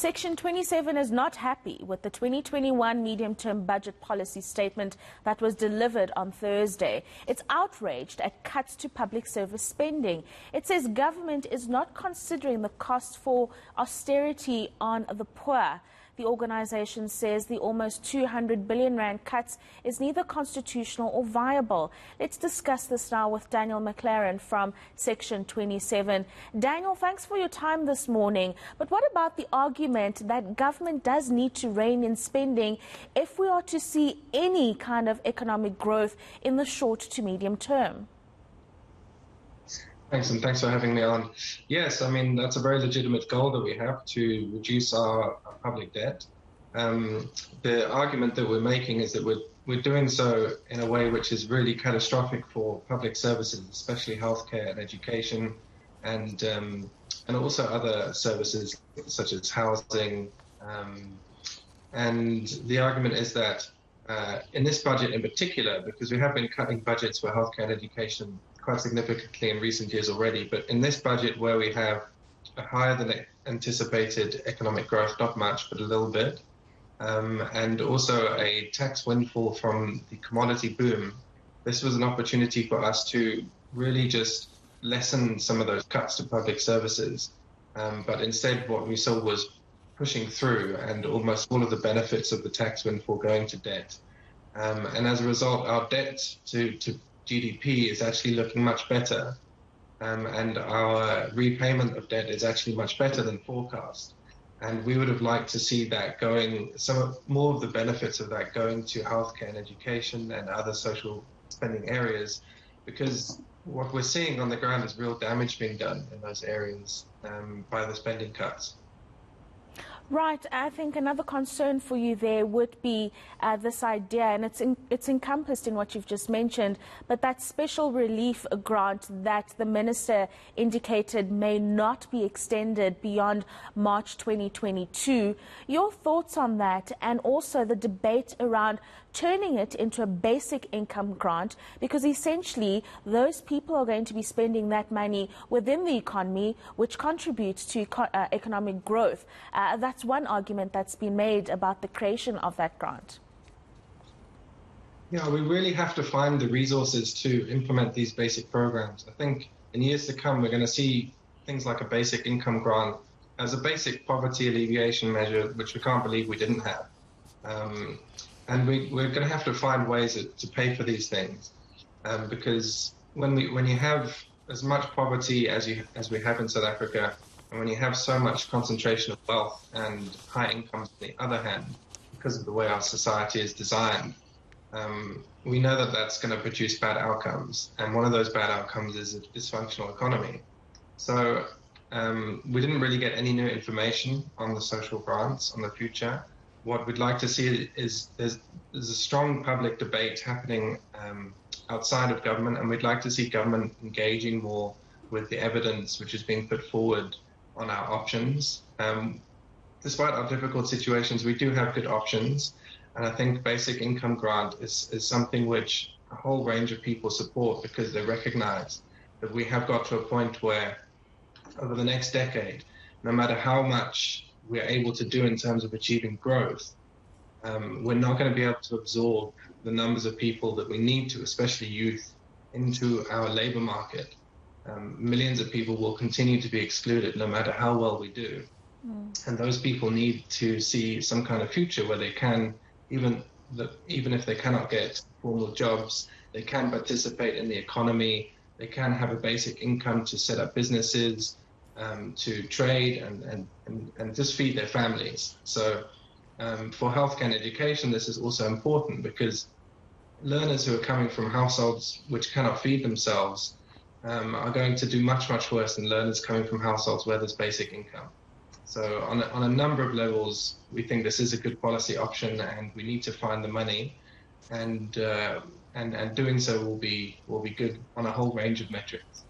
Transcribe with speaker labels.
Speaker 1: Section 27 is not happy with the 2021 medium-term budget policy statement that was delivered on Thursday. It's outraged at cuts to public service spending. It says government is not considering the cost for austerity on the poor. The organisation says the almost 200 billion rand cuts is neither constitutional or viable. Let's discuss this now with Daniel McLaren from Section 27. Daniel, thanks for your time this morning. But what about the argument that government does need to rein in spending if we are to see any kind of economic growth in the short to medium term?
Speaker 2: Thanks, and thanks for having me on. Yes, I mean, that's a very legitimate goal that we have to reduce our public debt. The argument that we're making is that we're doing so in a way which is really catastrophic for public services, especially healthcare and education, and also other services such as housing. And the argument is that in this budget in particular, because we have been cutting budgets for healthcare and education quite significantly in recent years already, but in this budget where we have a higher than anticipated economic growth, not much, but a little bit, and also a tax windfall from the commodity boom, this was an opportunity for us to really just lessen some of those cuts to public services. But instead what we saw was pushing through and almost all of the benefits of the tax windfall going to debt. And as a result, our debt to GDP is actually looking much better, and our repayment of debt is actually much better than forecast. And we would have liked to see that going, more of the benefits of that going to healthcare and education and other social spending areas, because what we're seeing on the ground is real damage being done in those areas by the spending cuts.
Speaker 1: Right. I think another concern for you there would be this idea, and it's encompassed in what you've just mentioned, but that special relief grant that the minister indicated may not be extended beyond March 2022. Your thoughts on that, and also the debate around turning it into a basic income grant, because essentially those people are going to be spending that money within the economy, which contributes to economic growth. That's one argument that's been made about the creation of that grant.
Speaker 2: Yeah, we really have to find the resources to implement these basic programs. I think in years to come, we're going to see things like a basic income grant as a basic poverty alleviation measure, which we can't believe we didn't have. And we're going to have to find ways to pay for these things, because when you have as much poverty as we have in South Africa, and when you have so much concentration of wealth and high incomes on the other hand, because of the way our society is designed, we know that that's going to produce bad outcomes. And one of those bad outcomes is a dysfunctional economy. So we didn't really get any new information on the social grants on the future. What we'd like to see is there's a strong public debate happening outside of government, and we'd like to see government engaging more with the evidence which is being put forward on our options. Despite our difficult situations, we do have good options, and I think basic income grant is something which a whole range of people support, because they recognize that we have got to a point where over the next decade, no matter how much we're able to do in terms of achieving growth, we're not going to be able to absorb the numbers of people that we need to, especially youth, into our labor market. Millions of people will continue to be excluded no matter how well we do. And those people need to see some kind of future where they can, even if they cannot get formal jobs, they can participate in the economy, they can have a basic income to set up businesses, to trade and just feed their families. So for healthcare and education, this is also important, because learners who are coming from households which cannot feed themselves are going to do much, much worse than learners coming from households where there's basic income. So on a number of levels, we think this is a good policy option, and we need to find the money, and doing so will be good on a whole range of metrics.